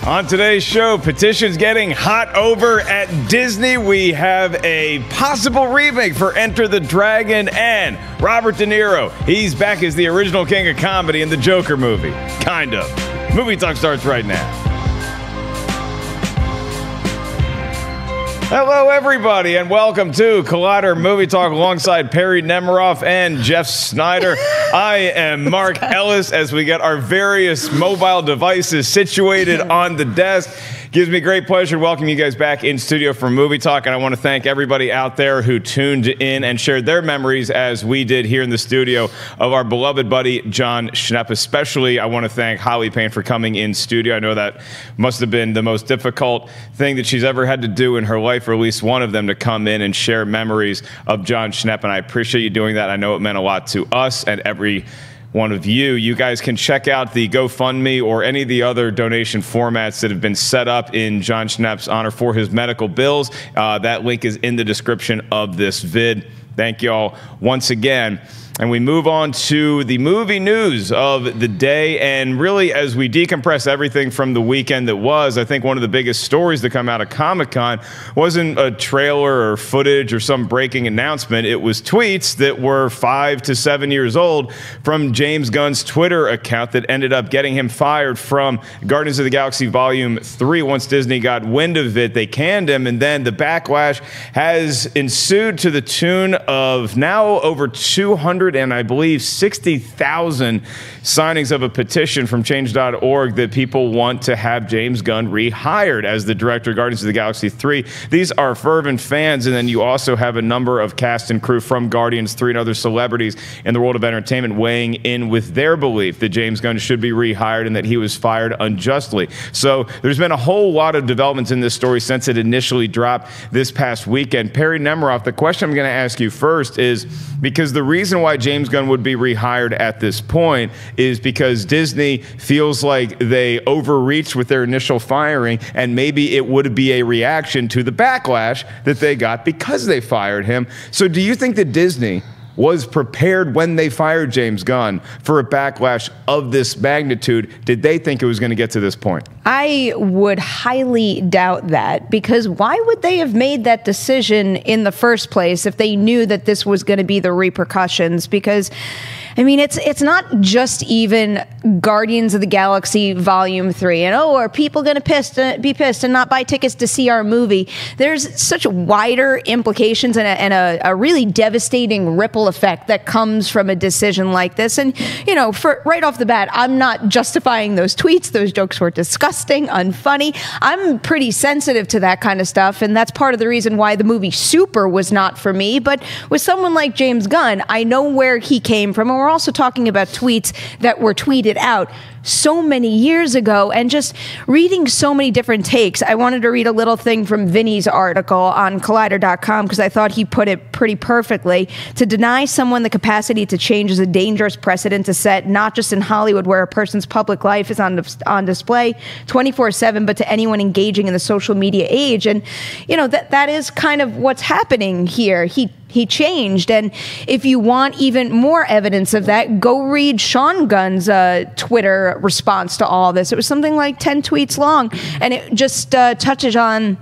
On today's show, Petition's getting hot over at Disney. We have a possible remake for Enter the Dragon, and Robert De Niro. He's back as the original king of comedy in the Joker movie. Kind of. Movie Talk starts right now. Hello, everybody, and welcome to Collider Movie Talk alongside Perri Nemiroff and Jeff Sneider. I am Mark Ellis as we get our various mobile devices situated on the desk. Gives me great pleasure to welcome you guys back in studio for Movie Talk, and I want to thank everybody out there who tuned in and shared their memories as we did here in the studio of our beloved buddy Jon Schnepp. Especially, I want to thank Holly Payne for coming in studio. I know that must have been the most difficult thing that she's ever had to do in her life, or at least one of them, to come in and share memories of Jon Schnepp, and I appreciate you doing that. I know it meant a lot to us and every one of you. You guys can check out the GoFundMe or any of the other donation formats that have been set up in Jon Schnepp's honor for his medical bills. That link is in the description of this vid. Thank you all once again. And we move on to the movie news of the day. And really, as we decompress everything from the weekend that was, I think one of the biggest stories to come out of Comic-Con wasn't a trailer or footage or some breaking announcement. It was tweets that were 5 to 7 years old from James Gunn's Twitter account that ended up getting him fired from Guardians of the Galaxy Volume 3. Once Disney got wind of it, they canned him. And then the backlash has ensued to the tune of now over 200 and I believe 60,000 signings of a petition from change.org that people want to have James Gunn rehired as the director of Guardians of the Galaxy 3. These are fervent fans, and then you also have a number of cast and crew from Guardians 3 and other celebrities in the world of entertainment weighing in with their belief that James Gunn should be rehired and that he was fired unjustly. So there's been a whole lot of developments in this story since it initially dropped this past weekend. Perri Nemiroff, the question I'm going to ask you first is, because the reason why James Gunn would be rehired at this point is because Disney feels like they overreached with their initial firing, and maybe it would be a reaction to the backlash that they got because they fired him. So do you think that Disney was prepared when they fired James Gunn for a backlash of this magnitude? Did they think it was going to get to this point? I would highly doubt that, because why would they have made that decision in the first place if they knew that this was going to be the repercussions? Because I mean, it's not just even Guardians of the Galaxy Volume 3 and, oh, are people going to be pissed and not buy tickets to see our movie? There's such wider implications and a really devastating ripple effect that comes from a decision like this. And, you know, right off the bat, I'm not justifying those tweets. Those jokes were disgusting, unfunny. I'm pretty sensitive to that kind of stuff, and that's part of the reason why the movie Super was not for me. But with someone like James Gunn, I know where he came from. And we're also talking about tweets that were tweeted out so many years ago, and just reading so many different takes. I wanted to read a little thing from Vinny's article on Collider.com because I thought he put it pretty perfectly. To deny someone the capacity to change is a dangerous precedent to set, not just in Hollywood, where a person's public life is on display 24/7, but to anyone engaging in the social media age. And, you know, that is kind of what's happening here. He changed, and if you want even more evidence of that, go read Sean Gunn's Twitter response to all this. It was something like 10 tweets long, and it just touches on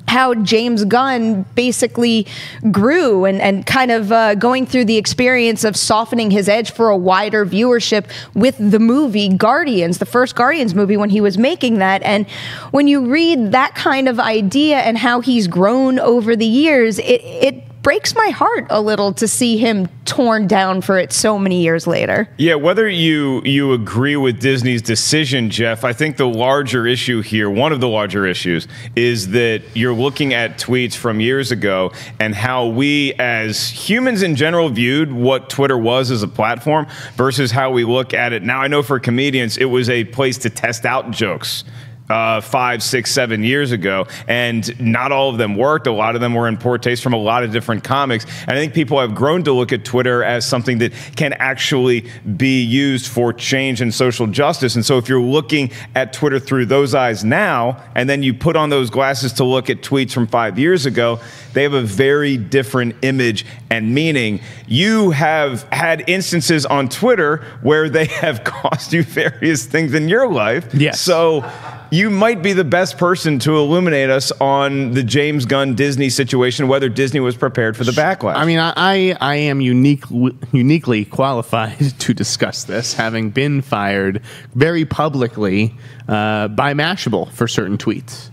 how James Gunn basically grew and kind of going through the experience of softening his edge for a wider viewership with the movie Guardians, the first Guardians movie, when he was making that. And when you read that kind of idea and how he's grown over the years, it breaks my heart a little to see him torn down for it so many years later. Yeah, whether you agree with Disney's decision, Jeff, I think the larger issue here, one of the larger issues, is that you're looking at tweets from years ago and how we as humans in general viewed what Twitter was as a platform versus how we look at it now. I know for comedians, it was a place to test out jokes 5, 6, 7 years ago, and not all of them worked. A lot of them were in poor taste from a lot of different comics. And I think people have grown to look at Twitter as something that can actually be used for change and social justice. And so if you're looking at Twitter through those eyes now, and then you put on those glasses to look at tweets from 5 years ago, they have a very different image and meaning. You have had instances on Twitter where they have cost you various things in your life. Yes. So you might be the best person to illuminate us on the James Gunn Disney situation, whether Disney was prepared for the backlash. I mean, I am uniquely qualified to discuss this, having been fired very publicly by Mashable for certain tweets.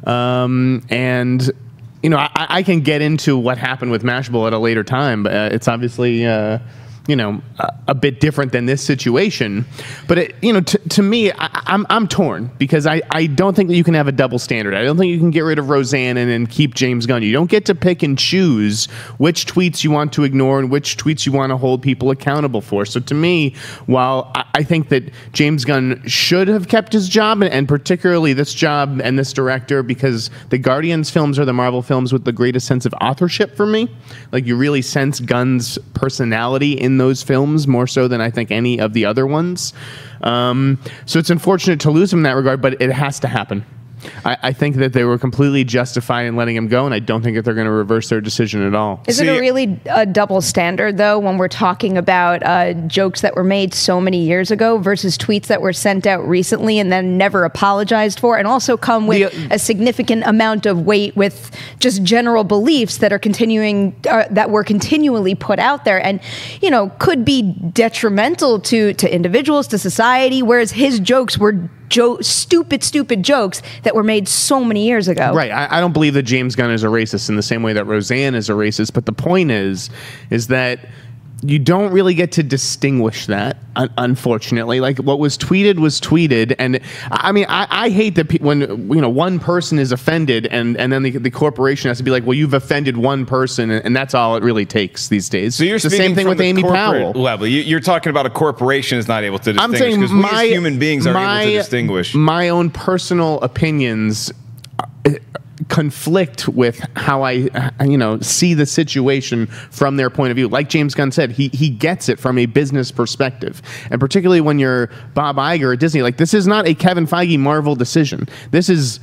And, you know, I can get into what happened with Mashable at a later time, but it's obviously... you know, a bit different than this situation. But, it, you know, to me, I'm torn because I don't think that you can have a double standard. I don't think you can get rid of Roseanne and then keep James Gunn. You don't get to pick and choose which tweets you want to ignore and which tweets you want to hold people accountable for. So to me, while I think that James Gunn should have kept his job, and particularly this job and this director, because the Guardians films are the Marvel films with the greatest sense of authorship for me. Like, you really sense Gunn's personality in those films more so than I think any of the other ones. So it's unfortunate to lose him in that regard, but it has to happen. I think that they were completely justified in letting him go, and I don't think that they're going to reverse their decision at all. Is it a really double standard, though, when we're talking about jokes that were made so many years ago versus tweets that were sent out recently and then never apologized for, and also come with a significant amount of weight with just general beliefs that are that were continually put out there and, you know, could be detrimental to individuals, to society, whereas his jokes were stupid jokes that were made so many years ago. Right. I don't believe that James Gunn is a racist in the same way that Roseanne is a racist, but the point is that you don't really get to distinguish that, unfortunately. Like, what was tweeted, and I mean, I hate that when, you know, one person is offended and then the corporation has to be like, well, you've offended one person, and that's all it really takes these days. So you're the same thing with Amy Powell. Level. You're talking about a corporation is not able to distinguish. I'm saying because we as human beings are able to distinguish. My own personal opinions conflict with how I, you know, see the situation from their point of view. Like James Gunn said, he gets it from a business perspective. And particularly when you're Bob Iger at Disney, like, this is not a Kevin Feige Marvel decision. This is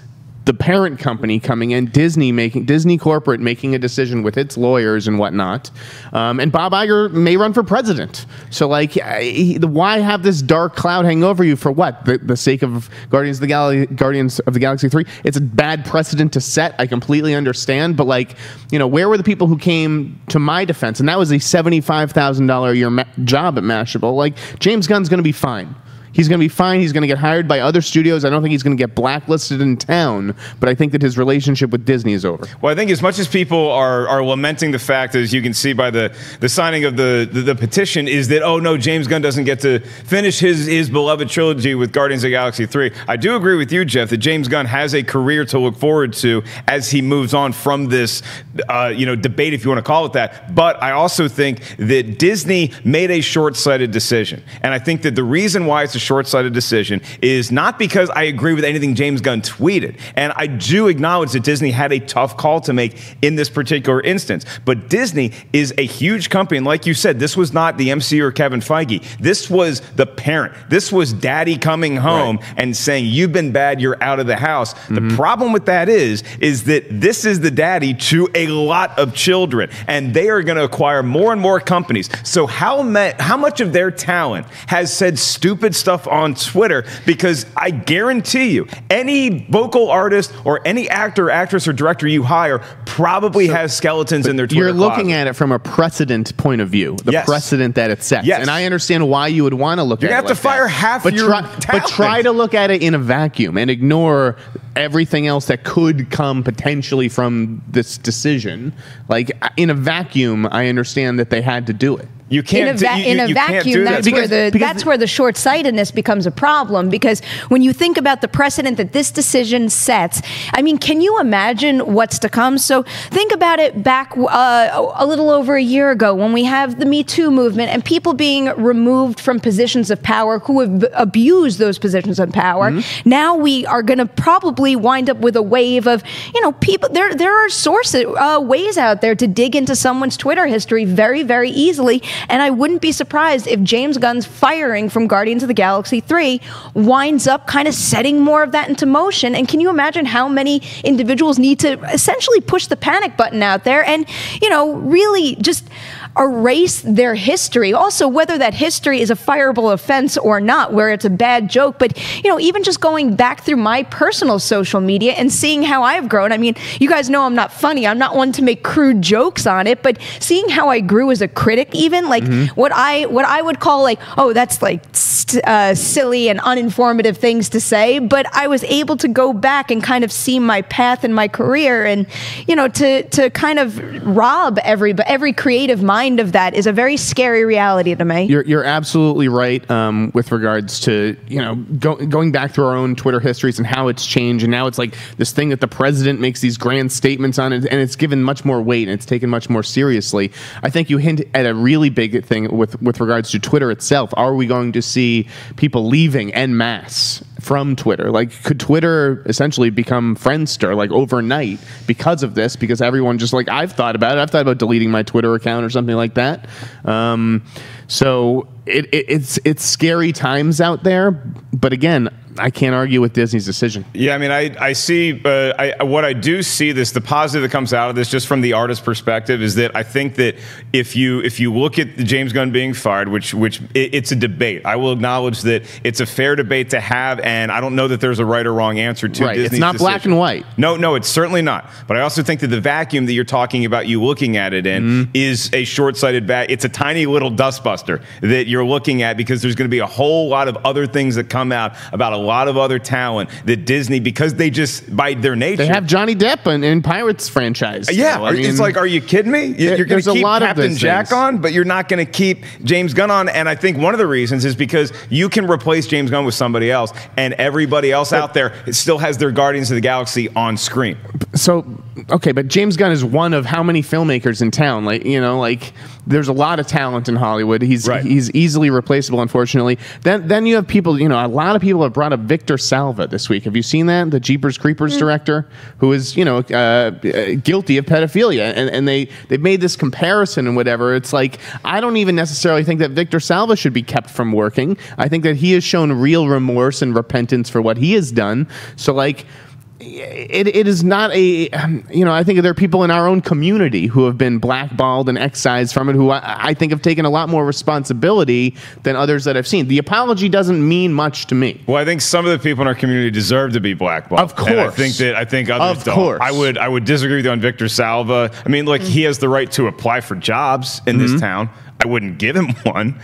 the parent company coming in, Disney corporate making a decision with its lawyers and whatnot. And Bob Iger may run for president. So, like, why have this dark cloud hang over you for what? The sake of Guardians of the Galaxy 3? It's a bad precedent to set. I completely understand. But, like, you know, where were the people who came to my defense? And that was a $75,000 a year job at Mashable. Like, James Gunn's going to be fine. He's going to be fine. He's going to get hired by other studios. I don't think he's going to get blacklisted in town, but I think that his relationship with Disney is over. Well, I think as much as people are lamenting the fact, as you can see by the signing of the petition, is that, oh no, James Gunn doesn't get to finish his beloved trilogy with Guardians of the Galaxy 3. I do agree with you, Jeff, that James Gunn has a career to look forward to as he moves on from this debate, if you want to call it that. But I also think that Disney made a short-sighted decision. And I think that the reason why it's a short-sighted decision is not because I agree with anything James Gunn tweeted. And I do acknowledge that Disney had a tough call to make in this particular instance. But Disney is a huge company. And like you said, this was not the MCU or Kevin Feige. This was the parent. This was daddy coming home and saying, you've been bad, you're out of the house. The problem with that is that this is the daddy to a lot of children. And they are going to acquire more and more companies. So how much of their talent has said stupid stuff on Twitter? Because I guarantee you, any vocal artist or any actor, actress, or director you hire probably has skeletons in their Twitter You're looking closet. at it from a precedent point of view, the precedent that it sets. Yes. And I understand why you would want to look at it. You're going to have to fire half your talent. But try to look at it in a vacuum and ignore everything else that could come potentially from this decision. Like, in a vacuum, I understand that they had to do it. You can't in a vacuum. That's where the short-sightedness becomes a problem, because when you think about the precedent that this decision sets, I mean, can you imagine what's to come? So think about it back a little over a year ago when we have the Me Too movement and people being removed from positions of power who have abused those positions of power. Now we are going to probably wind up with a wave of, you know, people. There are ways out there to dig into someone's Twitter history very, very easily. And I wouldn't be surprised if James Gunn's firing from Guardians of the Galaxy 3 winds up kind of setting more of that into motion. And can you imagine how many individuals need to essentially push the panic button out there and, you know, really just erase their history. Also, whether that history is a fireable offense or not, where it's a bad joke, but even just going back through my personal social media and seeing how I've grown. I mean, you guys know I'm not funny. I'm not one to make crude jokes on it, but seeing how I grew as a critic, even like what I would call like, oh, that's like silly and uninformative things to say, but I was able to go back and kind of see my path in my career, and to kind of rob every creative mind of that is a very scary reality to me. You're absolutely right with regards to going back through our own Twitter histories and how it's changed, and now it's like this thing that the president makes these grand statements on it, and it's given much more weight and it's taken much more seriously. I think you hint at a really big thing with regards to Twitter itself. Are we going to see people leaving en masse from Twitter? Like, could Twitter essentially become Friendster like overnight because of this? Because everyone just like, I've thought about it. I've thought about deleting my Twitter account or something like that. So it's scary times out there. But again, I can't argue with Disney's decision. Yeah, I mean, I see, what I do see the positive that comes out of this, just from the artist perspective, is that I think that if you look at James Gunn being fired, which it's a debate. I will acknowledge that it's a fair debate to have, and I don't know that there's a right or wrong answer to Disney's It's not decision. Black and white. No, it's certainly not. But I also think that the vacuum that you're talking about, you looking at it in, is a short-sighted it's a tiny little dustbuster that you're looking at, because there's going to be a whole lot of other things that come out about a lot of other talent that Disney, because they just, by their nature, they have Johnny Depp in Pirates franchise. Yeah, it's like, are you kidding me? You're going to keep Captain Jack on, but you're not going to keep James Gunn on. And I think one of the reasons is because you can replace James Gunn with somebody else, and everybody else out there still has their Guardians of the Galaxy on screen. So, okay, but James Gunn is one of how many filmmakers in town? Like there's a lot of talent in Hollywood. He's easily replaceable, unfortunately. Then you have people, a lot of people have brought up Victor Salva this week. Have you seen that? The Jeepers Creepers director, who is, guilty of pedophilia. And they've made this comparison and whatever. It's like, I don't even necessarily think that Victor Salva should be kept from working. I think that he has shown real remorse and repentance for what he has done. So, like, it is not a, I think there are people in our own community who have been blackballed and excised from it, who I think have taken a lot more responsibility than others that I've seen. The apology doesn't mean much to me. Well, I think some of the people in our community deserve to be blackballed. Of course. And I think others don't. I would disagree with you on Victor Salva. I mean, like, he has the right to apply for jobs in this town. I wouldn't give him one,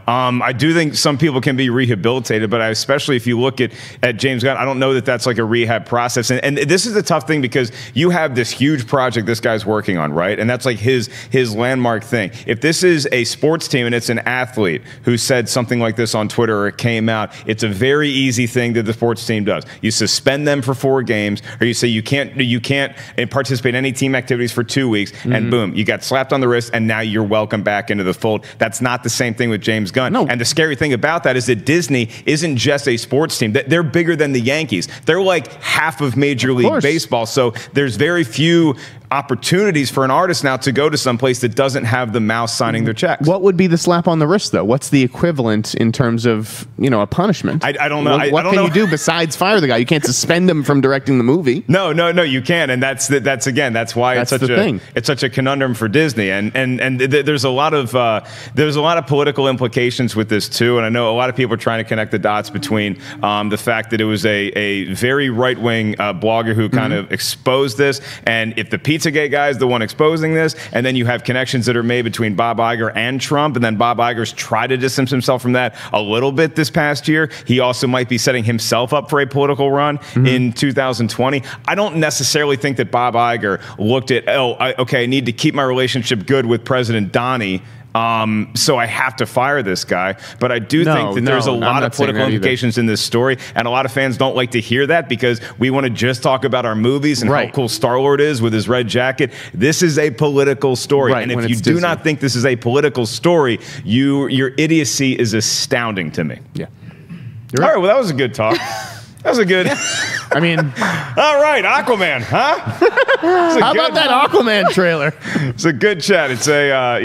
I do think some people can be rehabilitated, but especially if you look at James Gunn, I don't know that that's like a rehab process. And this is a tough thing, because you have this huge project this guy's working on, right? And that's like his landmark thing. If this is a sports team and it's an athlete who said something like this on Twitter, or it came out, it's a very easy thing that the sports team does. You suspend them for 4 games, or you say you can't participate in any team activities for 2 weeks, and boom, you got slapped on the wrist, and now you're welcome back into the fold. That's not the same thing with James Gunn. No. And the scary thing about that is that Disney isn't just a sports team. They're bigger than the Yankees. They're like half of Major League Baseball. So there's very few opportunities for an artist now to go to some place that doesn't have the mouse signing their checks. What would be the slap on the wrist, though? What's the equivalent in terms of, a punishment? I don't know. What can you do besides fire the guy? You can't suspend him from directing the movie. No, you can, and that's why it's such a conundrum for Disney. And there's a lot of political implications with this too. And I know a lot of people are trying to connect the dots between the fact that it was a very right wing blogger who kind of exposed this, and if the Pizzagate guy is the one exposing this, and then you have connections that are made between Bob Iger and Trump, and then Bob Iger's tried to distance himself from that a little bit this past year. He also might be setting himself up for a political run in 2020. I don't necessarily think that Bob Iger looked at, I need to keep my relationship good with President Donnie, so I have to fire this guy. But I do think that there's a lot of political implications in this story, and a lot of fans don't like to hear that, because we want to just talk about our movies and how cool Star-Lord is with his red jacket. This is a political story, and if you do not think this is a political story, your idiocy is astounding to me. Yeah. All right, well, that was a good talk. That was a good. I mean, all right, Aquaman, huh? How about that Aquaman trailer? It's a good chat. It's a,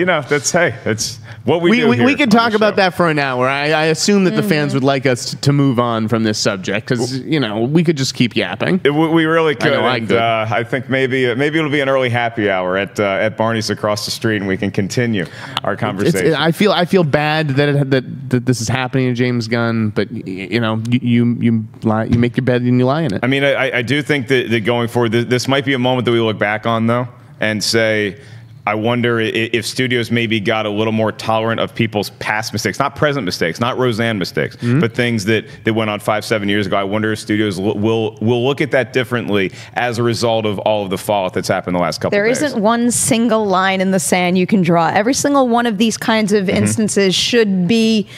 What we could talk about that for an hour. I assume that the fans would like us to move on from this subject because we could just keep yapping. We really could. I think maybe it'll be an early happy hour at Barney's across the street, and we can continue our conversation. I feel bad that this is happening to James Gunn, but you make your bed and you lie in it. I mean, I do think that going forward, this might be a moment that we look back on though and say, I wonder if studios maybe got a little more tolerant of people's past mistakes, not present mistakes, not Roseanne mistakes, but things that went on 5-7 years ago. I wonder if studios will look at that differently as a result of all of the fallout that's happened the last couple of days. There isn't one single line in the sand you can draw. Every single one of these kinds of instances should be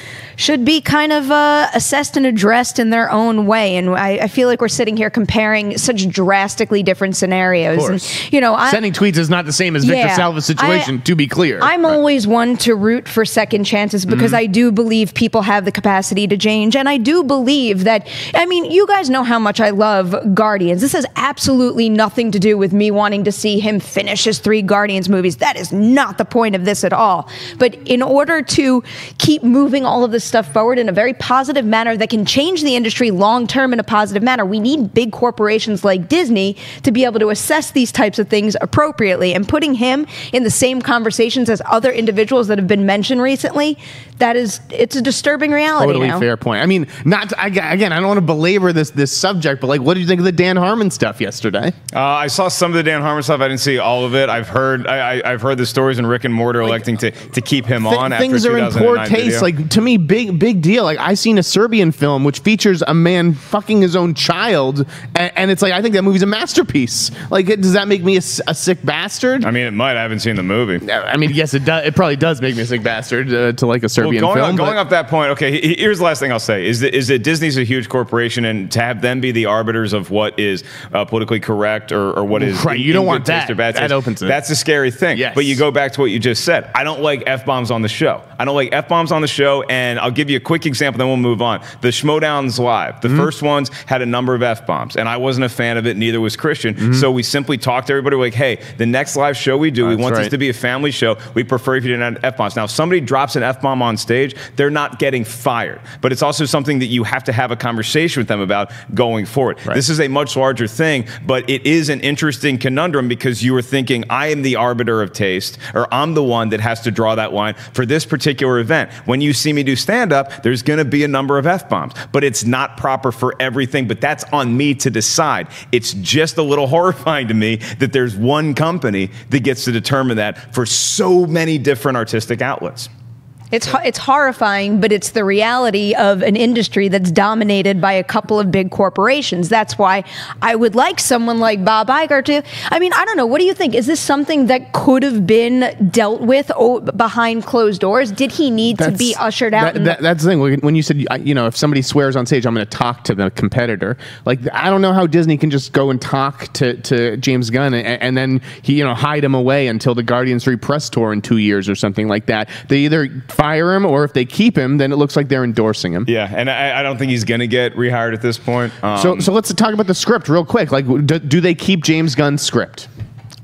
kind of assessed and addressed in their own way. And I feel like we're sitting here comparing such drastically different scenarios. Of course. And, sending tweets is not the same as Victor Salva's situation, to be clear. I'm always one to root for second chances because I do believe people have the capacity to change. And I do believe that, you guys know how much I love Guardians. This has absolutely nothing to do with me wanting to see him finish his 3 Guardians movies. That is not the point of this at all. But in order to keep moving all of this stuff forward in a very positive manner that can change the industry long term in a positive manner, we need big corporations like Disney to be able to assess these types of things appropriately. And putting him in the same conversations as other individuals that have been mentioned recently, it's a disturbing reality. Totally fair point. I don't want to belabor this subject, but what did you think of the Dan Harmon stuff yesterday? I saw some of the Dan Harmon stuff. I didn't see all of it. I've heard the stories, and Rick and Morty electing to keep him on after things are in poor taste. Video. To me, big deal. I seen a Serbian film which features a man fucking his own child, and it's I think that movie's a masterpiece. Does that make me a sick bastard? It might. I haven't seen the movie. Yes, it does. It probably does make me a sick bastard to like a Serbian film. Going off that point, okay, here's the last thing I'll say is that Disney's a huge corporation, and to have them be the arbiters of what is politically correct or what is right. You don't want that. That opens it. That's a scary thing. Yes. But you go back to what you just said. I don't like F-bombs on the show. And I'll give you a quick example, then we'll move on. The Schmoedowns Live, the first ones had a number of F-bombs, and I wasn't a fan of it, neither was Christian. So we simply talked to everybody hey, the next live show we do, we want this to be a family show. We prefer if you didn't have F-bombs. Now, if somebody drops an F-bomb on stage, they're not getting fired. But it's also something that you have to have a conversation with them about going forward. Right. This is a much larger thing, but it is an interesting conundrum because you were thinking, I am the arbiter of taste, or I'm the one that has to draw that line for this particular event. When you see me do stand-up, there's going to be a number of F-bombs, but it's not proper for everything, but that's on me to decide. It's just a little horrifying to me that there's one company that gets to determine that for so many different artistic outlets. It's horrifying, but it's the reality of an industry that's dominated by a couple of big corporations. That's why I would like someone like Bob Iger to, I don't know, what do you think? Is this something that could have been dealt with behind closed doors? Did he need to be ushered out? That's the thing. When you said, if somebody swears on stage, I'm going to talk to the competitor. I don't know how Disney can just go and talk to James Gunn and then hide him away until the Guardians 3 press tour in 2 years or something like that. They either fire him, or if they keep him, then it looks like they're endorsing him. Yeah, and I don't think he's going to get rehired at this point. So let's talk about the script real quick. Do they keep James Gunn's script?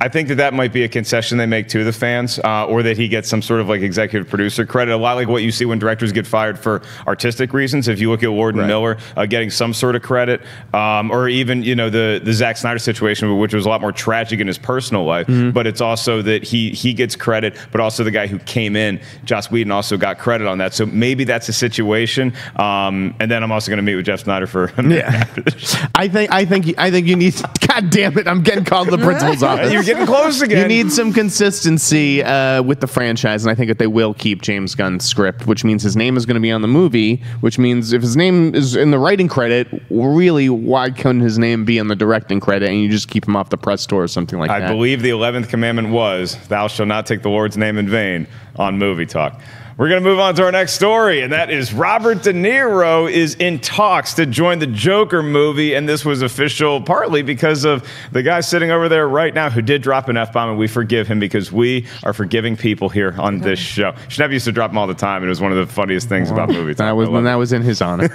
I think that might be a concession they make to the fans, or that he gets some sort of executive producer credit. A lot like what you see when directors get fired for artistic reasons. If you look at Lord and Miller getting some sort of credit, or even the Zack Sneider situation, which was a lot more tragic in his personal life. But it's also that he gets credit, but also the guy who came in, Joss Whedon, also got credit on that. So maybe that's a situation. And then I'm also going to meet with Jeff Sneider for a minute after this. I think you need. God damn it! I'm getting called to the principal's office. You're getting close again. You need some consistency with the franchise, and I think that they will keep James Gunn's script, which means his name is going to be on the movie, which means if his name is in the writing credit, really, why couldn't his name be on the directing credit, and you just keep him off the press tour or something like that? I believe the 11th commandment was, thou shalt not take the Lord's name in vain on Movie Talk. We're going to move on to our next story, and that is Robert De Niro is in talks to join the Joker movie, and this was official partly because of the guy sitting over there right now who did drop an F-bomb, and we forgive him because we are forgiving people here on this show. Schnepp used to drop them all the time, and it was one of the funniest things about movie talk. That was in his honor.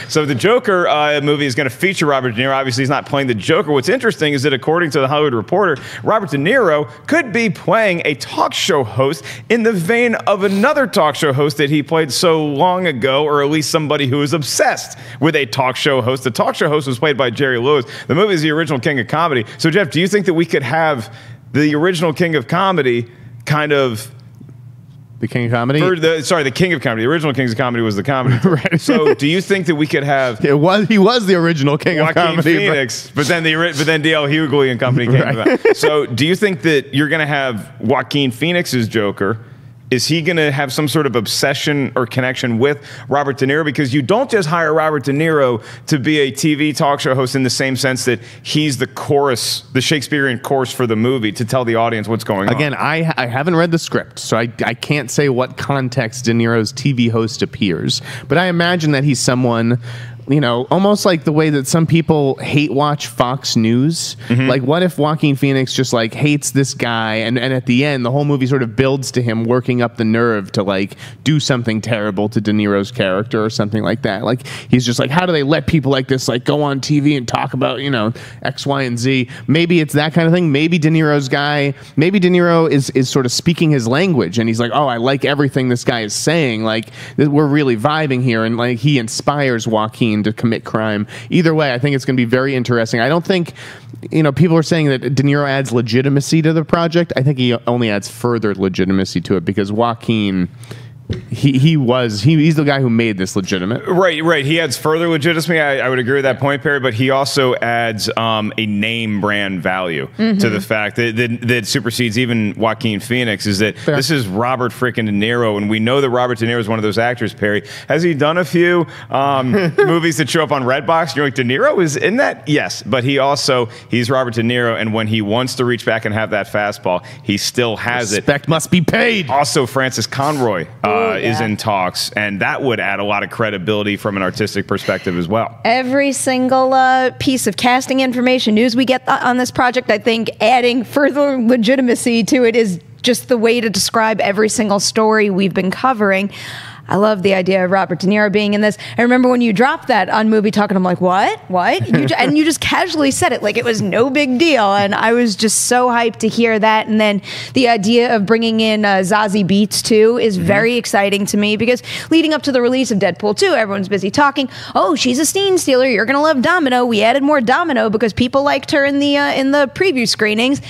So the Joker movie is going to feature Robert De Niro. Obviously, he's not playing the Joker. What's interesting is that according to The Hollywood Reporter, Robert De Niro could be playing a talk show host in the vein of a another talk show host that he played so long ago, or at least somebody who was obsessed with a talk show host. The talk show host was played by Jerry Lewis. The movie is the original King of Comedy. So, Jeff, do you think that we could have the original King of Comedy kind of... The King of Comedy? The King of Comedy. The original King of Comedy was the comedy. Right. So, do you think that we could have... He was the original King of Joaquin Comedy. Phoenix, but then D.L. Hughley and company came about. So, do you think that you're going to have Joaquin Phoenix's Joker? Is he going to have some sort of obsession or connection with Robert De Niro? Because you don't just hire Robert De Niro to be a TV talk show host in the same sense that he's the chorus, the Shakespearean chorus for the movie to tell the audience what's going on. Again, I haven't read the script, so I can't say what context De Niro's TV host appears. But I imagine that he's someone... almost like the way that some people hate watch Fox News. Like, what if Joaquin Phoenix just like hates this guy, and at the end, the whole movie sort of builds to him working up the nerve to like do something terrible to De Niro's character or something like that. Like, he's just like, how do they let people like this like go on TV and talk about X, Y, and Z? Maybe it's that kind of thing. Maybe De Niro's guy. Maybe De Niro is sort of speaking his language, and he's like, oh, I like everything this guy is saying. Like, we're really vibing here, and like he inspires Joaquin to commit crime. Either way, I think it's going to be very interesting. I don't think, people are saying that De Niro adds legitimacy to the project. I think he only adds further legitimacy to it because Joaquin... He's the guy who made this legitimate. Right. He adds further legitimacy. I would agree with that point, Perry, but he also adds a name brand value to the fact that supersedes even Joaquin Phoenix is that this is Robert freaking De Niro, and we know that Robert De Niro is one of those actors, Perry. Has he done a few movies that show up on Redbox? You're like, De Niro is in that? Yes, but he's Robert De Niro, and when he wants to reach back and have that fastball, he still has it. Respect must be paid. Also, Frances Conroy is in talks, and that would add a lot of credibility from an artistic perspective as well. Every single piece of casting information, news we get on this project, I think adding further legitimacy to it is just the way to describe every single story we've been covering. I love the idea of Robert De Niro being in this. I remember when you dropped that on Movie Talk, and I'm like, what? And you just casually said it like it was no big deal. And I was just so hyped to hear that. And then the idea of bringing in Zazie Beets, too, is very exciting to me because leading up to the release of Deadpool 2, everyone's busy talking, oh, she's a scene stealer. You're going to love Domino. We added more Domino because people liked her in the preview screenings.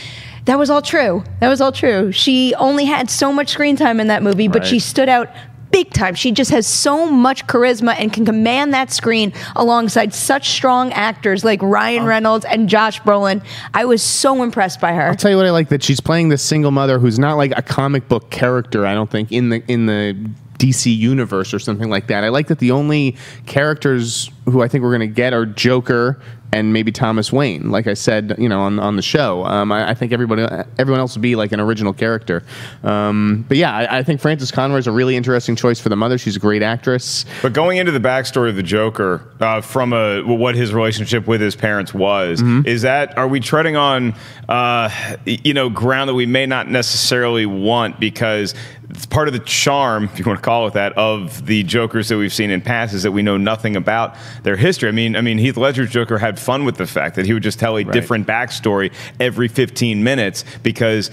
That was all true. She only had so much screen time in that movie, but she stood out big time. She just has so much charisma and can command that screen alongside such strong actors like Ryan Reynolds and Josh Brolin. I was so impressed by her. I'll tell you what I like, that she's playing this single mother who's not like a comic book character, I don't think, in the DC universe or something like that. I like that the only characters who I think we're going to get are Joker and maybe Thomas Wayne, like I said, on the show. I think everyone else would be like an original character. But yeah, I think Frances Conroy is a really interesting choice for the mother. She's a great actress. But going into the backstory of the Joker, from what his relationship with his parents was, are we treading on ground that we may not necessarily want, because it's part of the charm, if you want to call it that, of the Jokers that we've seen in past is that we know nothing about their history. I mean, Heath Ledger's Joker had fun with the fact that he would just tell a different backstory every 15 minutes because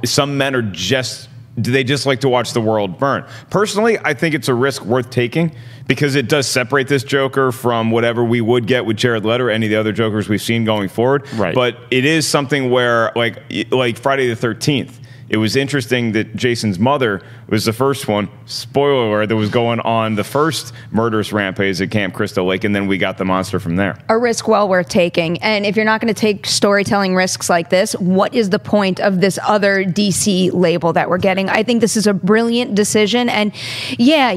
some men are just like to watch the world burn. Personally, I think it's a risk worth taking because it does separate this Joker from whatever we would get with Jared Leto or any of the other Jokers we've seen going forward. Right. But it is something where, like Friday the 13th, it was interesting that Jason's mother was the first one, spoiler alert, that was going on the first murderous rampage at Camp Crystal Lake, and then we got the monster from there. A risk well worth taking. And if you're not going to take storytelling risks like this, what is the point of this other DC label that we're getting? I think this is a brilliant decision. And yeah,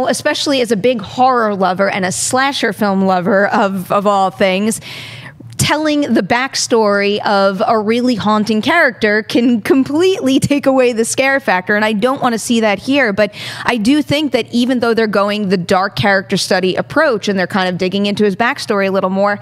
especially as a big horror lover and a slasher film lover of all things, telling the backstory of a really haunting character can completely take away the scare factor, and I don't want to see that here. But I do think that even though they're going the dark character study approach and they're kind of digging into his backstory a little more,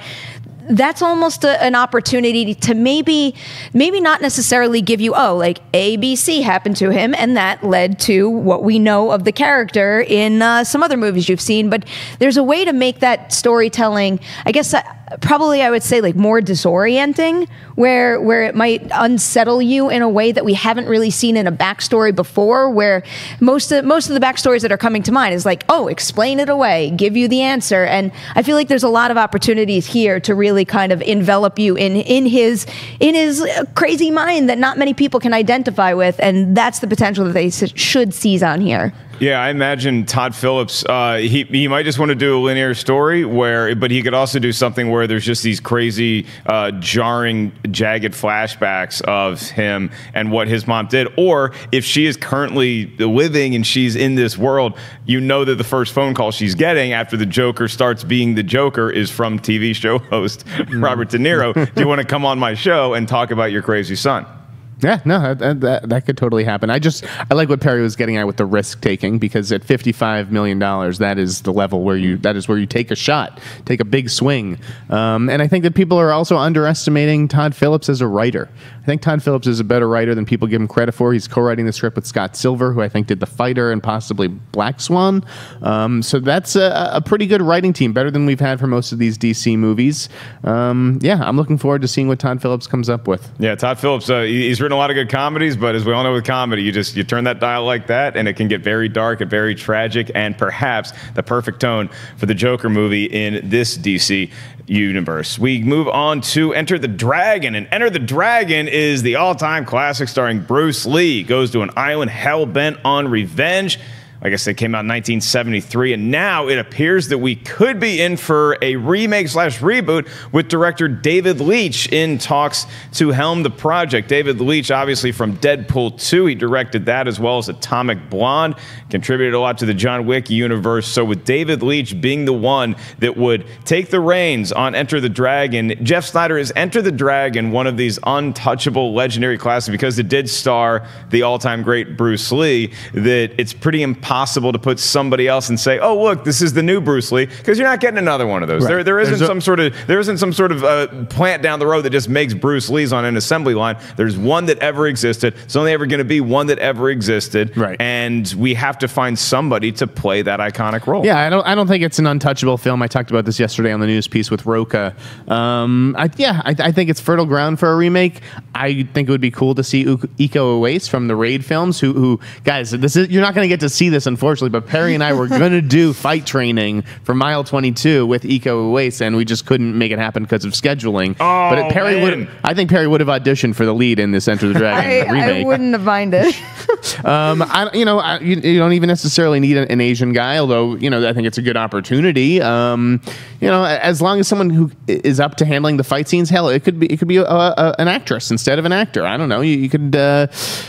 that's almost an opportunity to maybe not necessarily give you, oh, like ABC happened to him and that led to what we know of the character in some other movies you've seen. But there's a way to make that storytelling, I guess, probably I would say like more disorienting, where it might unsettle you in a way that we haven't really seen in a backstory before, where most of the backstories that are coming to mind is like, oh, explain it away, give you the answer. And I feel like there's a lot of opportunities here to really kind of envelop you in his crazy mind that not many people can identify with, and that's the potential that they should seize on here. Yeah, I imagine Todd Phillips, he might just want to do a linear story but he could also do something where there's just these crazy, jarring, jagged flashbacks of him and what his mom did. Or if she is currently living and she's in this world, you know that the first phone call she's getting after the Joker starts being the Joker is from TV show host Robert De Niro. Do you want to come on my show and talk about your crazy son? Yeah, no, that could totally happen. I like what Perri was getting at with the risk taking, because at $55 million, that is the level where you take a shot, take a big swing. And I think that people are also underestimating Todd Phillips as a writer. I think Todd Phillips is a better writer than people give him credit for. He's co-writing the script with Scott Silver, who I think did The Fighter and possibly Black Swan. So that's a pretty good writing team, better than we've had for most of these DC movies. Yeah, I'm looking forward to seeing what Todd Phillips comes up with. Yeah, Todd Phillips, he's written a lot of good comedies, but as we all know with comedy, you turn that dial like that and it can get very dark and very tragic, and perhaps the perfect tone for the Joker movie in this DC universe. We move on to Enter the Dragon, and Enter the Dragon is the all-time classic starring Bruce Lee. Goes to an island hell-bent on revenge. I guess they came out in 1973, and now it appears that we could be in for a remake/reboot with director David Leitch in talks to helm the project. David Leitch, obviously from Deadpool 2, he directed that as well as Atomic Blonde, contributed a lot to the John Wick universe. So with David Leitch being the one that would take the reins on Enter the Dragon, Jeff Sneider, is Enter the Dragon one of these untouchable legendary classics because it did star the all-time great Bruce Lee, that it's pretty impossible to put somebody else and say, oh, look, this is the new Bruce Lee, because you're not getting another one of those. Right. There isn't some sort of plant down the road that just makes Bruce Lee's on an assembly line. There's one that ever existed. It's only ever going to be one that ever existed. Right. And we have to find somebody to play that iconic role. Yeah, I don't think it's an untouchable film. I talked about this yesterday on the news piece with Roca. I think it's fertile ground for a remake. I think it would be cool to see Iko Uwais from the Raid films, who guys, you're not going to get to see this, unfortunately, but Perri and I were going to do fight training for Mile 22 with Iko Uwais, and we just couldn't make it happen because of schescheling. Oh, but I think Perri would have auditioned for the lead in this Enter the Dragon remake. I wouldn't have minded. You don't even necessarily need an Asian guy, although I think it's a good opportunity. As long as someone who is up to handling the fight scenes, hell, it could be an actress instead of an actor. I don't know. You could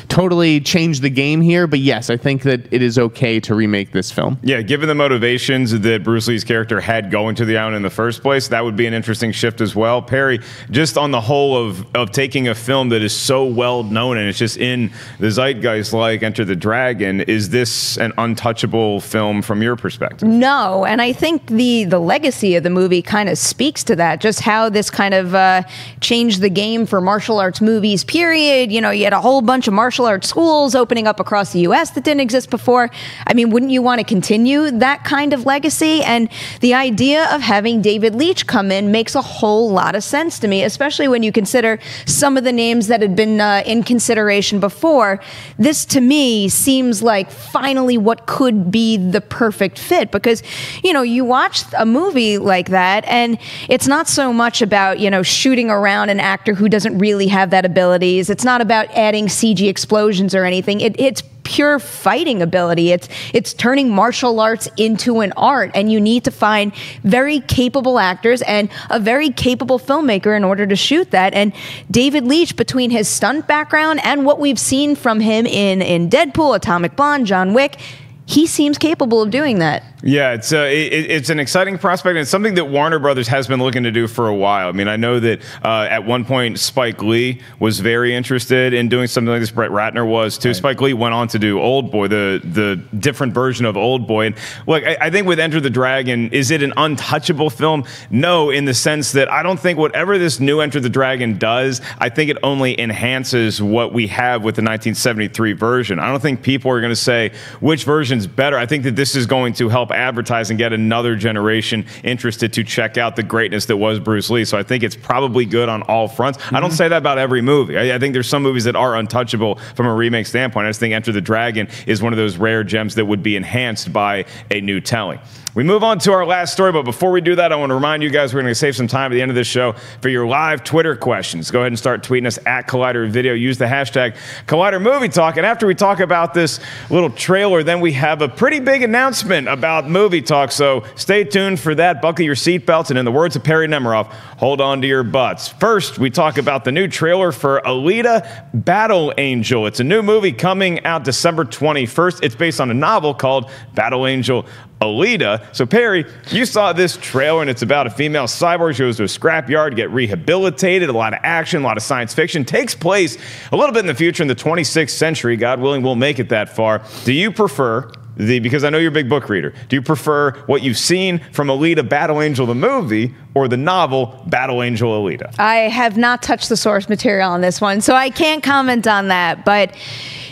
totally change the game here, but yes, I think that it is okay to remake this film. Yeah, given the motivations that Bruce Lee's character had going to the island in the first place, that would be an interesting shift as well. Perri, just on the whole of taking a film that is so well known and it's just in the zeitgeist like Enter the Dragon, is this an untouchable film from your perspective? No, and I think the legacy of the movie kind of speaks to that, just how this kind of changed the game for martial arts movies, period. You had a whole bunch of martial arts schools opening up across the U.S. that didn't exist before. I mean, wouldn't you want to continue that kind of legacy? And the idea of having David Leitch come in makes a whole lot of sense to me, especially when you consider some of the names that had been in consideration before. This, to me, seems like finally what could be the perfect fit, because, you watch a movie like that, and it's not so much about, shooting around an actor who doesn't really have that abilities. It's not about adding CG explosions or anything. It's pure fighting ability. It's turning martial arts into an art, and you need to find very capable actors and a very capable filmmaker in order to shoot that. And David Leitch, between his stunt background and what we've seen from him in Deadpool, Atomic Blonde, John Wick, he seems capable of doing that. Yeah, it's an exciting prospect, and it's something that Warner Brothers has been looking to do for a while. I mean, I know that at one point Spike Lee was very interested in doing something like this. Brett Ratner was too. Right. Spike Lee went on to do Old Boy, the different version of Old Boy. And look, I think with Enter the Dragon, is it an untouchable film? No, in the sense that I don't think whatever this new Enter the Dragon does, I think it only enhances what we have with the 1973 version. I don't think people are going to say which version's better. I think that this is going to help advertise and get another generation interested to check out the greatness that was Bruce Lee. So I think it's probably good on all fronts. I don't say that about every movie. I think there's some movies that are untouchable from a remake standpoint. I just think Enter the Dragon is one of those rare gems that would be enhanced by a new telling. We move on to our last story, but before we do that, I want to remind you guys we're going to save some time at the end of this show for your live Twitter questions. Go ahead and start tweeting us at Collider Video. Use the hashtag Collider Movie Talk. And after we talk about this little trailer, then we have a pretty big announcement about Movie Talk. So stay tuned for that. Buckle your seatbelts. And in the words of Perri Nemiroff, hold on to your butts. First, we talk about the new trailer for Alita Battle Angel. It's a new movie coming out December 21st. It's based on a novel called Battle Angel Alita. So Perri, you saw this trailer, and it's about a female cyborg. She goes to a scrapyard to get rehabilitated. A lot of action, a lot of science fiction. Takes place a little bit in the future, in the 26th century. God willing, we'll make it that far. Do you prefer because I know you're a big book reader, do you prefer what you've seen from Alita Battle Angel the movie or the novel Battle Angel Alita? I have not touched the source material on this one, so I can't comment on that. But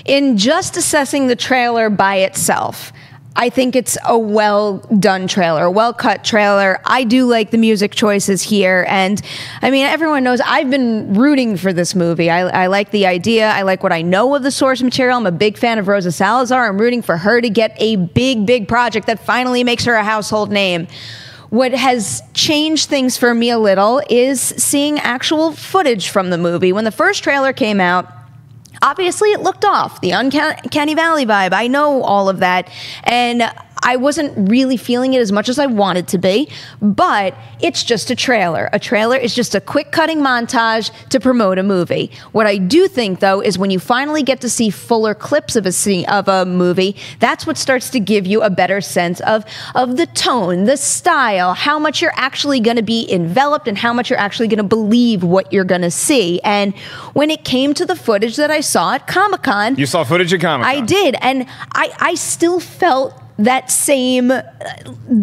in just assessing the trailer by itself, I think it's a well-done trailer, a well-cut trailer. I do like the music choices here. And, I mean, everyone knows I've been rooting for this movie. I like the idea. I like what I know of the source material. I'm a big fan of Rosa Salazar. I'm rooting for her to get a big, big project that finally makes her a household name. What has changed things for me a little is seeing actual footage from the movie. When the first trailer came out, obviously, it looked off, the Uncanny Valley vibe. I know all of that. And I wasn't really feeling it as much as I wanted to be, but it's just a trailer. A trailer is just a quick cutting montage to promote a movie. What I do think, though, is when you finally get to see fuller clips of a movie, that's what starts to give you a better sense of the tone, the style, how much you're actually going to be enveloped and how much you're actually going to believe what you're going to see. And when it came to the footage that I saw at Comic-Con... You saw footage at Comic-Con? I did, and I still felt that same,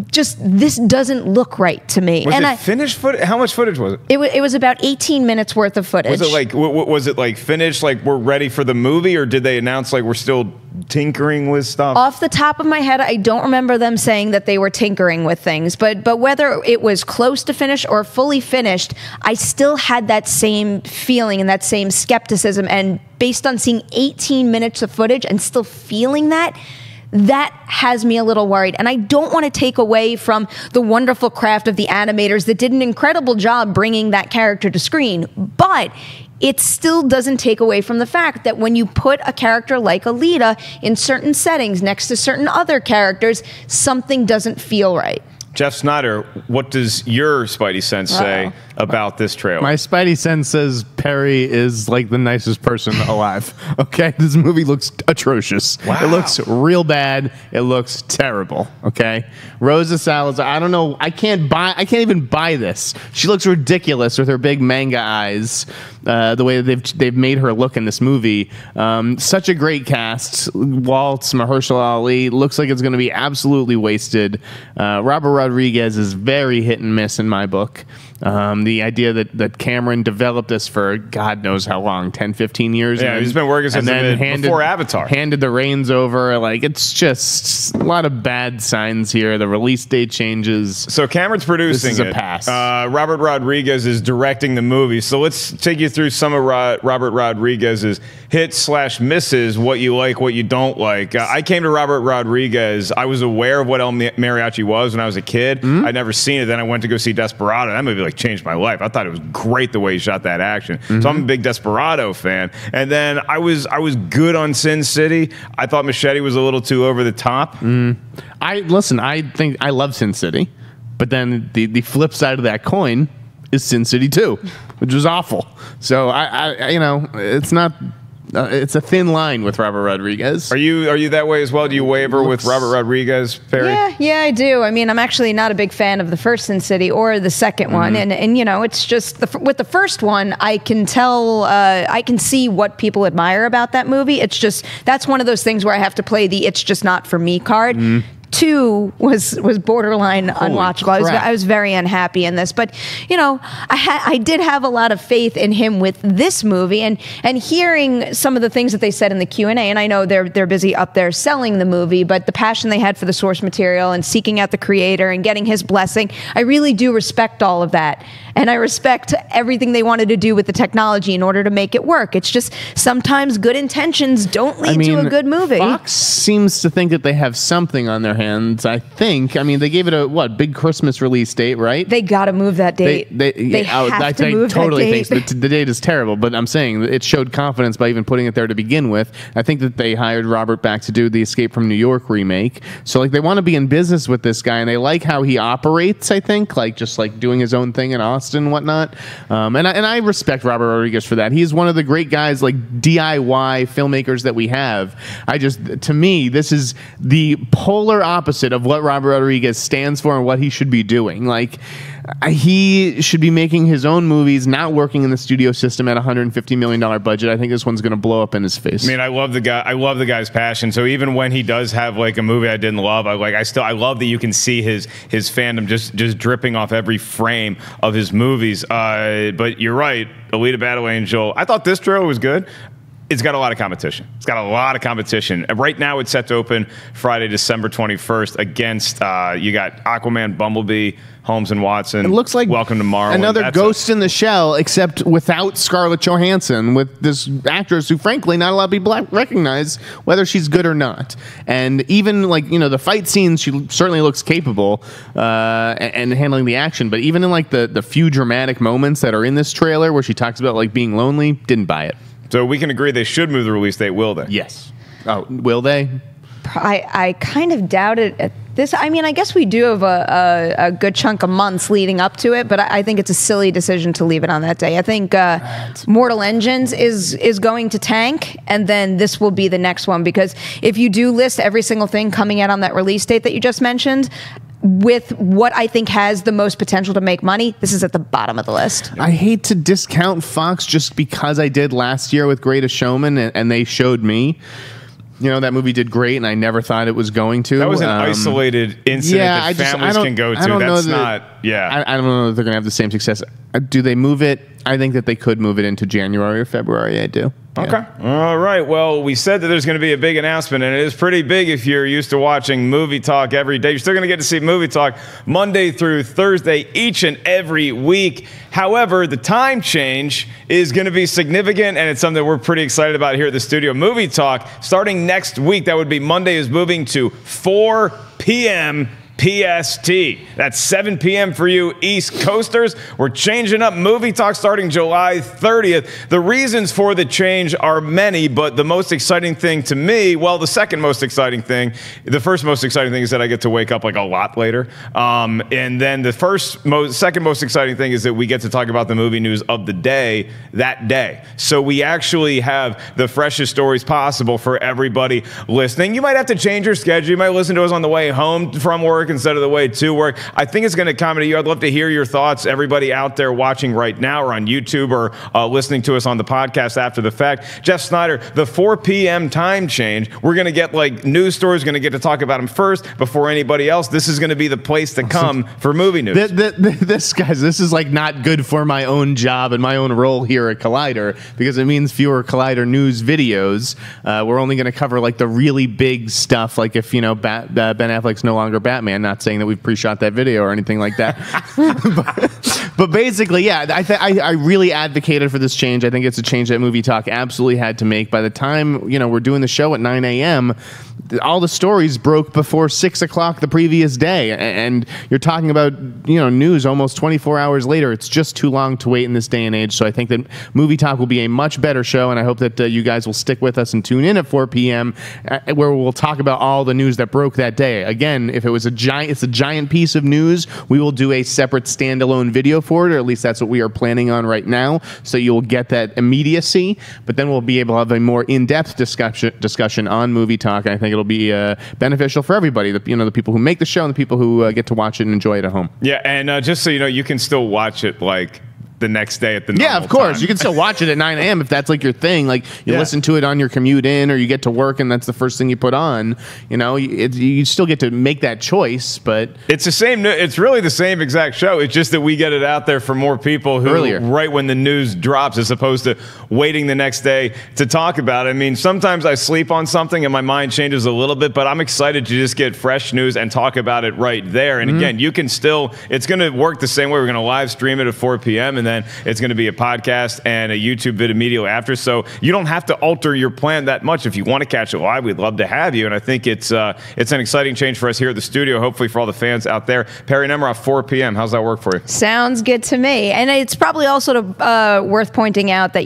just this doesn't look right to me. Was it finished footage? How much footage was it? It was about 18 minutes worth of footage. Was it like finished, like we're ready for the movie, or did they announce like we're still tinkering with stuff? Off the top of my head, I don't remember them saying that they were tinkering with things, but whether it was close to finished or fully finished, I still had that same feeling and that same skepticism. And based on seeing 18 minutes of footage and still feeling that has me a little worried. And I don't want to take away from the wonderful craft of the animators that did an incredible job bringing that character to screen. But it still doesn't take away from the fact that when you put a character like Alita in certain settings next to certain other characters, something doesn't feel right. Jeff Sneider, what does your spidey sense say about this trailer? My spidey sense says Perri is like the nicest person alive. Okay, this movie looks atrocious. Wow. It looks real bad. It looks terrible. Okay, Rosa Salazar. I don't know. I can't even buy this. She looks ridiculous with her big manga eyes. The way they've made her look in this movie. Such a great cast. Waltz, Mahershala Ali. Looks like it's going to be absolutely wasted. Robert Rodriguez is very hit and miss in my book. The idea that Cameron developed this for God knows how long, 10, 15 years. Yeah, he's been working since before Avatar. Handed the reins over. Like, it's just a lot of bad signs here. The release date changes. So Cameron's producing this is a pass. Robert Rodriguez is directing the movie. So let's take you through some of Robert Rodriguez's hits/misses, what you like, what you don't like. I came to Robert Rodriguez. I was aware of what El Mariachi was when I was a kid. I'd never seen it. Then I went to go see Desperado. That movie changed my life. I thought it was great the way he shot that action. So I'm a big Desperado fan. And then I was good on Sin City. I thought Machete was a little too over the top. I think I love Sin City, but then the flip side of that coin is Sin City 2, which was awful. So I it's not it's a thin line with Robert Rodriguez. Are you that way as well? Do you waver with Robert Rodriguez, Perri? Yeah, I do. I mean, I'm actually not a big fan of the first Sin City or the second one, and you know, it's just with the first one, I can tell, I can see what people admire about that movie. It's just that's one of those things where I have to play the "it's just not for me" card. 2 was borderline unwatchable. I was very unhappy in this, but you know, I did have a lot of faith in him with this movie, and hearing some of the things that they said in the Q&A, and I know they're busy up there selling the movie, but the passion they had for the source material and seeking out the creator and getting his blessing, I really do respect all of that. And I respect everything they wanted to do with the technology in order to make it work. It's just sometimes good intentions don't lead to a good movie. Fox seems to think that they have something on their hands, I think. I mean, they gave it a, big Christmas release date, right? They got to move that date. They have to move that date. Think the date is terrible, but I'm saying it showed confidence by even putting it there to begin with. I think that they hired Robert back to do the Escape from New York remake. So, like, they want to be in business with this guy, and they like how he operates, I think, like, just, like, doing his own thing in Austin and whatnot, and I respect Robert Rodriguez for that. He's one of the great guys, like DIY filmmakers that we have. To me, this is the polar opposite of what Robert Rodriguez stands for and what he should be doing. Like, he should be making his own movies, not working in the studio system at $150 million budget. I think this one's going to blow up in his face. I mean, I love the guy. I love the guy's passion. So even when he does have like a movie I didn't love, I love that you can see his fandom just dripping off every frame of his movies. But you're right, Alita Battle Angel. I thought this trailer was good. It's got a lot of competition. Right now, it's set to open Friday, December 21st against, you got Aquaman, Bumblebee, Holmes and Watson. It looks like Welcome to Marvel. Another Ghost in the Shell, except without Scarlett Johansson, with this actress who, frankly, not a lot of people recognize whether she's good or not. And even, like, you know, the fight scenes, she certainly looks capable and handling the action. But even in, like, the few dramatic moments that are in this trailer where she talks about, like, being lonely, didn't buy it. So we can agree they should move the release date, will they? Yes. Oh, will they? I kind of doubt it at this. I mean, I guess we do have a good chunk of months leading up to it, but I think it's a silly decision to leave it on that day. I think Mortal Engines is going to tank, and then this will be the next one, because if you do list every single thing coming out on that release date that you just mentioned, with what I think has the most potential to make money, this is at the bottom of the list. I hate to discount Fox just because I did last year with Greatest Showman, and they showed me. You know, that movie did great, and I never thought it was going to. That was an isolated incident that families can go to. I don't know if they're going to have the same success. Do they move it? I think that they could move it into January or February. I do. Okay. Yeah. All right. Well, we said that there's going to be a big announcement, and it is pretty big if you're used to watching Movie Talk every day. You're still going to get to see Movie Talk Monday through Thursday each and every week. However, the time change is going to be significant, and it's something that we're pretty excited about here at the studio. Movie Talk, starting next week, that would be Monday, is moving to 4 p.m. PST. That's 7 p.m. for you East Coasters. We're changing up Movie Talk starting July 30th. The reasons for the change are many, but the most exciting thing to me, well, the second most exciting thing, the first most exciting thing is that I get to wake up like a lot later. And then the second most exciting thing is that we get to talk about the movie news of the day that day. So we actually have the freshest stories possible for everybody listening. You might have to change your schedule. You might listen to us on the way home from work instead of the way to work. I think it's going to accommodate you. I'd love to hear your thoughts. Everybody out there watching right now or on YouTube or listening to us on the podcast after the fact. Jeff Sneider, the 4 p.m. time change, we're going to get like news stories, going to get to talk about them first before anybody else. This is going to be the place to come for movie news. This is like not good for my own job and my own role here at Collider, because it means fewer Collider news videos. We're only going to cover like the really big stuff, like if, you know, Ben Affleck's no longer Batman. Not saying that we've pre-shot that video or anything like that. but basically, yeah, I really advocated for this change. I think it's a change that Movie Talk absolutely had to make. By the time, you know, we're doing the show at 9 a.m., all the stories broke before 6 o'clock the previous day. And you're talking about, you know, news almost 24 hours later. It's just too long to wait in this day and age. So I think that Movie Talk will be a much better show, and I hope that you guys will stick with us and tune in at 4 p.m. Where we'll talk about all the news that broke that day. Again, if it was it's a giant piece of news, we will do a separate standalone video forward, or at least that's what we are planning on right now. So you'll get that immediacy, but then we'll be able to have a more in-depth discussion on Movie Talk. I think it'll be beneficial for everybody, the people who make the show and the people who get to watch it and enjoy it at home. Yeah, and just so you know, you can still watch it like the next day at the normal of course. time. You can still watch it at 9 a.m. if that's like your thing. Like you listen to it on your commute in, or you get to work and that's the first thing you put on. You still get to make that choice, but it's the same. It's really the same exact show. It's just that we get it out there for more people who earlier, right when the news drops, as opposed to waiting the next day to talk about it. I mean, sometimes I sleep on something and my mind changes a little bit, but I'm excited to just get fresh news and talk about it right there. And again, you can still, it's going to work the same way. We're going to live stream it at 4 p.m. and then it's going to be a podcast and a YouTube vid immediately after. So you don't have to alter your plan that much. If you want to catch it live, we'd love to have you. And I think it's an exciting change for us here at the studio, hopefully for all the fans out there. Perri Nemiroff, 4 p.m. How's that work for you? Sounds good to me. And it's probably also worth pointing out that,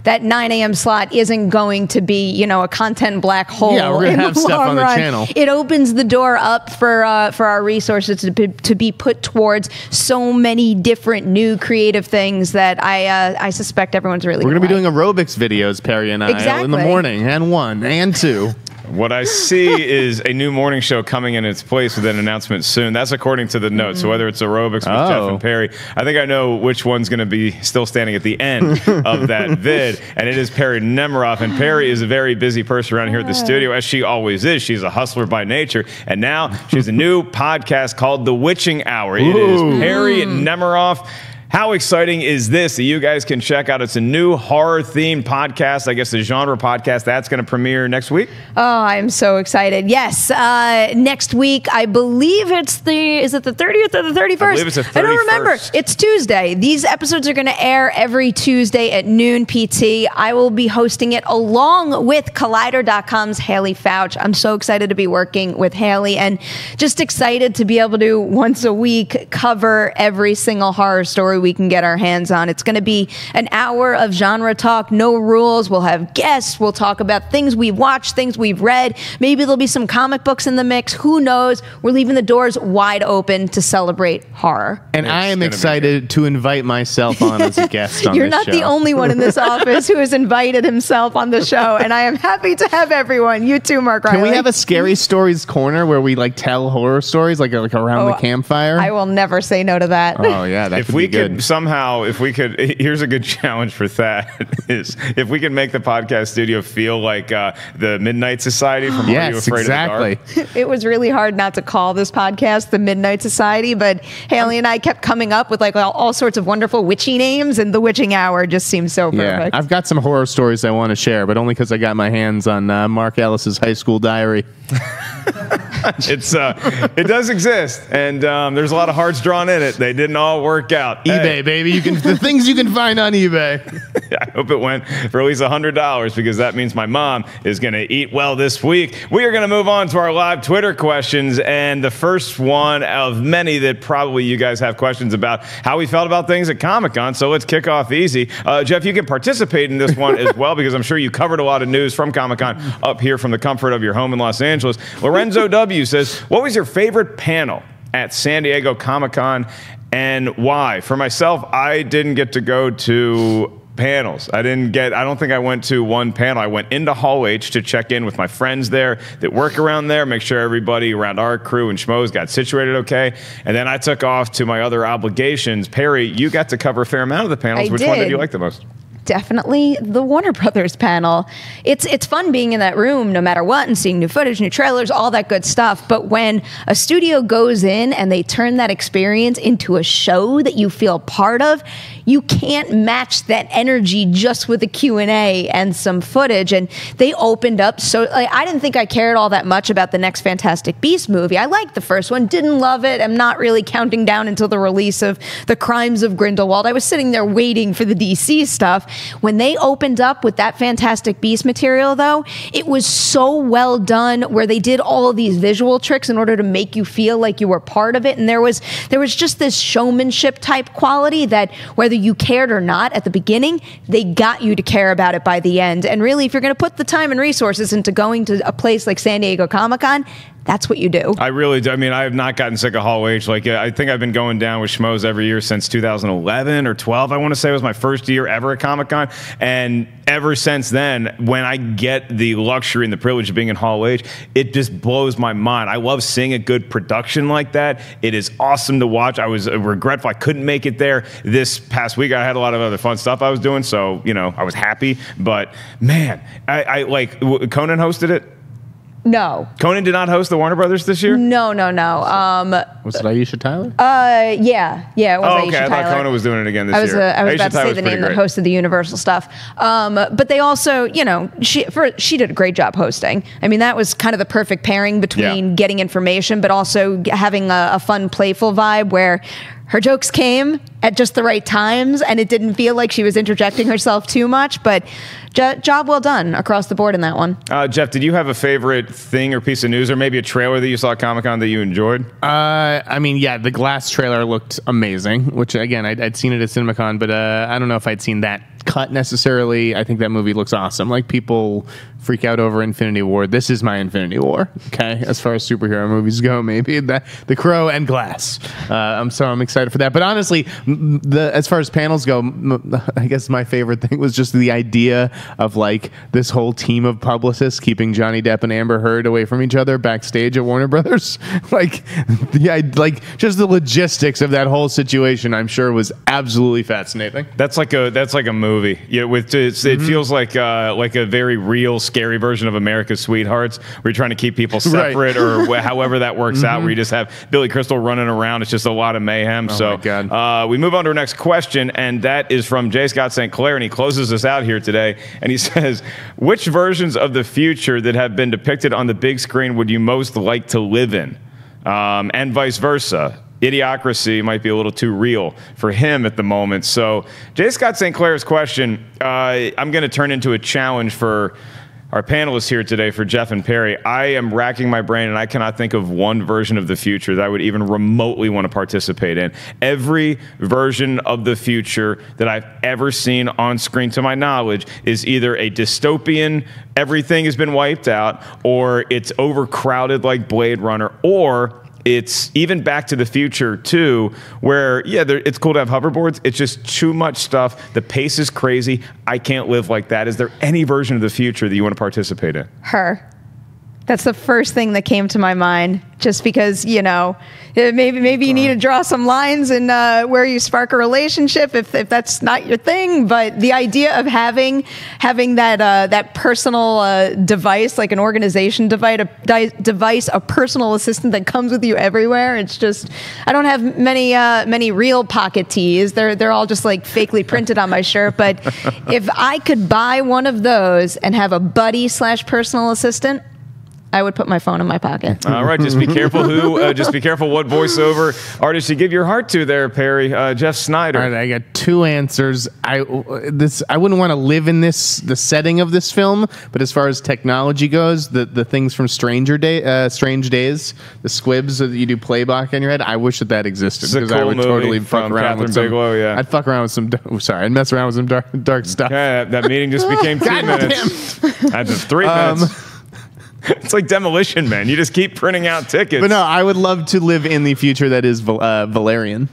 that 9 a.m. slot isn't going to be, a content black hole. Yeah, we're going to have stuff on the channel. It opens the door up for our resources to be put towards so many different new creative things that I suspect everyone's really We're going to be like. doing aerobics videos, Perri and I, Exactly. in the morning, and 1 and 2. What I see is a new morning show coming in its place with an announcement soon. That's according to the notes. So whether it's aerobics with Jeff and Perri, I think I know which one's going to be still standing at the end of that vid. And it is Perri Nemiroff. And Perri is a very busy person around here at the studio, as she always is. She's a hustler by nature. And now she has a new podcast called The Witching Hour. It is Perri Nemiroff. How exciting is this that you guys can check out? It's a new horror-themed podcast, I guess a genre podcast. That's going to premiere next week? Oh, I'm so excited. Yes. Next week, I believe is it the 30th or the 31st? I believe it's the 31st. I don't remember. It's Tuesday. These episodes are going to air every Tuesday at noon PT. I will be hosting it along with Collider.com's Haley Fouch. I'm so excited to be working with Haley and just excited to be able to once a week cover every single horror story we can get our hands on. It's going to be an hour of genre talk, no rules. We'll have guests. We'll talk about things we've watched, things we've read. Maybe there'll be some comic books in the mix. Who knows? We're leaving the doors wide open to celebrate horror. And I am excited to invite myself on as a guest on You're this show. not the only one in this office who has invited himself on the show, and I am happy to have everyone. You too, Mark Riley. Can we have a scary stories corner where we tell horror stories like around the campfire? I will never say no to that. Oh yeah, that could be good. Here's a good challenge for that is if we can make the podcast studio feel like the Midnight Society from Are You Afraid of the Dark? It was really hard not to call this podcast the Midnight Society, but Haley and I kept coming up with all sorts of wonderful witchy names, and the Witching Hour just seems so perfect. I've got some horror stories I want to share, but only because I got my hands on Mark Ellis's high school diary. It does exist, and there's a lot of hearts drawn in it. They didn't all work out. eBay, baby. The things you can find on eBay. I hope it went for at least $100 because that means my mom is going to eat well this week. We are going to move on to our live Twitter questions, and the first one of many that probably you guys have questions about how we felt about things at Comic-Con. So let's kick off easy. Jeff, you can participate in this one as well because I'm sure you covered a lot of news from Comic-Con up here from the comfort of your home in Los Angeles. Lorenzo W. says, what was your favorite panel at San Diego Comic-Con and why? For myself, I didn't get to go to panels. I don't think I went to one panel. I went into Hall H to check in with my friends there that work around there, make sure everybody around our crew and schmoes got situated okay. And then I took off to my other obligations. Perri, you got to cover a fair amount of the panels. Which one did you like the most? Definitely the Warner Brothers panel. It's fun being in that room no matter what and seeing new footage, new trailers, all that good stuff. But when a studio goes in and they turn that experience into a show that you feel part of, you can't match that energy just with a Q&A and some footage. And they opened up. So I didn't think I cared all that much about the next Fantastic Beasts movie. I liked the first one, didn't love it. I'm not really counting down until the release of The Crimes of Grindelwald. I was sitting there waiting for the DC stuff. When they opened up with that Fantastic Beast material, though, it was so well done where they did all of these visual tricks in order to make you feel like you were part of it. And there was just this showmanship type quality that whether you cared or not at the beginning, they got you to care about it by the end. And really, if you're going to put the time and resources into going to a place like San Diego Comic-Con, that's what you do. I really do. I mean, I have not gotten sick of Hall H. Like, I think I've been going down with schmoes every year since 2011 or 12. I want to say it was my first year ever at Comic-Con. And ever since then, when I get the luxury and the privilege of being in Hall H, it just blows my mind. I love seeing a good production like that. It is awesome to watch. I was regretful I couldn't make it there this past week. I had a lot of other fun stuff I was doing, so, you know, I was happy. But, man, I like, Conan hosted it? No. Conan did not host the Warner Brothers this year? No. Was it Aisha Tyler? Yeah, it was Aisha okay. Tyler. I thought Conan was doing it again this year. I was Aisha about to say the name that hosted the Universal stuff. But they also, you know, she did a great job hosting. I mean, that was kind of the perfect pairing between getting information, but also having a fun, playful vibe where her jokes came at just the right times, and it didn't feel like she was interjecting herself too much, but job well done across the board in that one. Jeff, did you have a favorite thing or piece of news, or maybe a trailer that you saw at Comic-Con that you enjoyed? I mean, yeah, the Glass trailer looked amazing, which, again, I'd seen it at CinemaCon, but I don't know if I'd seen that cut necessarily. I think that movie looks awesome. Like, people freak out over Infinity War. This is my Infinity War, okay? As far as superhero movies go, maybe. The Crow and Glass. I'm excited for that. But honestly, as far as panels go, I guess my favorite thing was just the idea of, like, this whole team of publicists keeping Johnny Depp and Amber Heard away from each other backstage at Warner Brothers. Like, just the logistics of that whole situation, I'm sure, was absolutely fascinating. That's like a movie. Yeah, it feels like a very real, scary version of America's Sweethearts, where you're trying to keep people separate, or however that works out, where you just have Billy Crystal running around. It's just a lot of mayhem. Oh, my God. We move on to our next question, and that is from J. Scott St. Clair, and he closes us out here today, and he says, which versions of the future that have been depicted on the big screen would you most like to live in? And vice versa. Idiocracy might be a little too real for him at the moment. So J. Scott St. Clair's question, I'm going to turn into a challenge for our panelists here today, for Jeff and Perri. I am racking my brain, and I cannot think of one version of the future that I would even remotely want to participate in. Every version of the future that I've ever seen on screen, to my knowledge, is either a dystopian, everything has been wiped out, or it's overcrowded like Blade Runner, or it's even Back to the Future 2, where, it's cool to have hoverboards. It's just too much stuff. The pace is crazy. I can't live like that. Is there any version of the future that you want to participate in? Her. That's the first thing that came to my mind, just because, you know, maybe you need to draw some lines in where you spark a relationship if that's not your thing. But the idea of having that personal device, like an organization device, a personal assistant that comes with you everywhere. It's just, I don't have many real pocket tees. They're all just like fakely printed on my shirt. But if I could buy one of those and have a buddy/personal assistant, I would put my phone in my pocket. All right, just be careful just be careful what voiceover artist you give your heart to there, Perri. Jeff Sneider. All right, I got two answers. I wouldn't want to live in the setting of this film, but as far as technology goes, the things from Strange Days, the squibs that you do playback in your head, I wish that existed, because I would totally fuck around with some. Bigelow, I'd fuck around with some. I'd mess around with some dark stuff. Okay, that meeting just became 2 minutes. That's just 3 minutes. It's like Demolition Man. You just keep printing out tickets. But no, I would love to live in the future that is Valerian.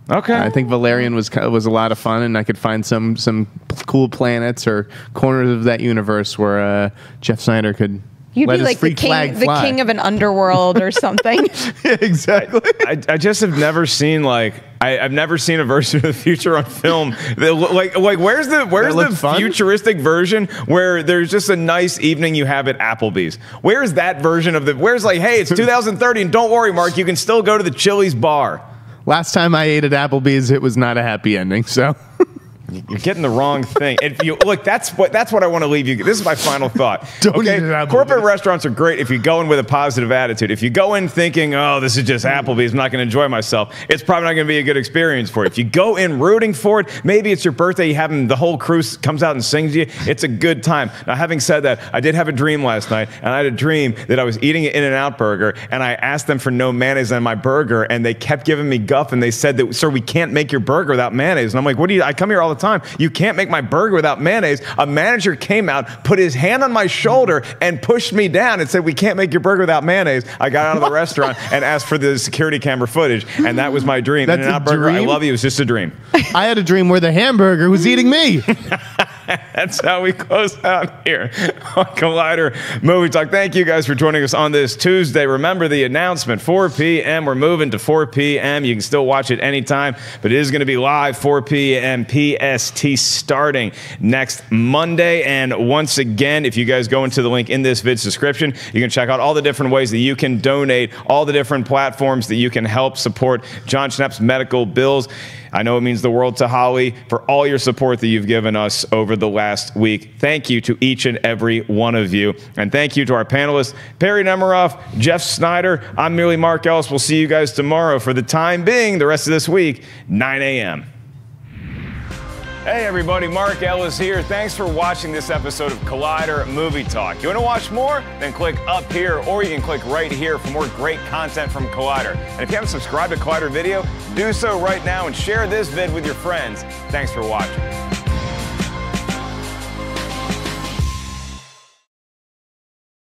Okay. I think Valerian was a lot of fun, and I could find some cool planets or corners of that universe where Jeff Sneider could. You'd be like the king of an underworld or something. Yeah, exactly. I just have never seen I've never seen a version of the future on film. Where's the futuristic version where there's just a nice evening you have at Applebee's? Where's that version of where's hey, it's 2030 and don't worry, Mark, you can still go to the Chili's bar. Last time I ate at Applebee's, it was not a happy ending, so. You're getting the wrong thing. If you look, that's what I want to leave you. This is my final thought. Corporate restaurants are great if you go in with a positive attitude. If you go in thinking, oh, this is just Applebee's, I'm not going to enjoy myself, it's probably not going to be a good experience for you. If you go in rooting for it, maybe it's your birthday, the whole crew comes out and sings to you, it's a good time. Now, having said that, I did have a dream last night, and I had a dream that I was eating an In-N-Out burger, and I asked them for no mayonnaise on my burger, and they kept giving me guff, and they said that, sir, we can't make your burger without mayonnaise. And I'm like, I come here all the the time. You can't make my burger without mayonnaise. A manager came out, put his hand on my shoulder, and pushed me down and said, we can't make your burger without mayonnaise. I got out of the restaurant and asked for the security camera footage, and that was my dream. That's In-N-Out a Burger, I dream? love you. It was just a dream. I had a dream where the hamburger was eating me. That's how we close out here on Collider Movie Talk. Thank you guys for joining us on this Tuesday. Remember the announcement, 4 p.m. We're moving to 4 p.m. You can still watch it anytime, but it is going to be live 4 p.m. PST starting next Monday. And once again, if you guys go into the link in this vid's description, you can check out all the different ways that you can donate, all the different platforms that you can help support John Schnepp's medical bills. I know it means the world to Holly for all your support that you've given us over the last week. Thank you to each and every one of you. And thank you to our panelists, Perri Nemiroff, Jeff Sneider. I'm merely Mark Ellis. We'll see you guys tomorrow. For the time being, the rest of this week, 9 a.m. Hey everybody, Mark Ellis here. Thanks for watching this episode of Collider Movie Talk. You want to watch more? Then click up here, or you can click right here for more great content from Collider. And if you haven't subscribed to Collider Video, do so right now and share this vid with your friends. Thanks for watching.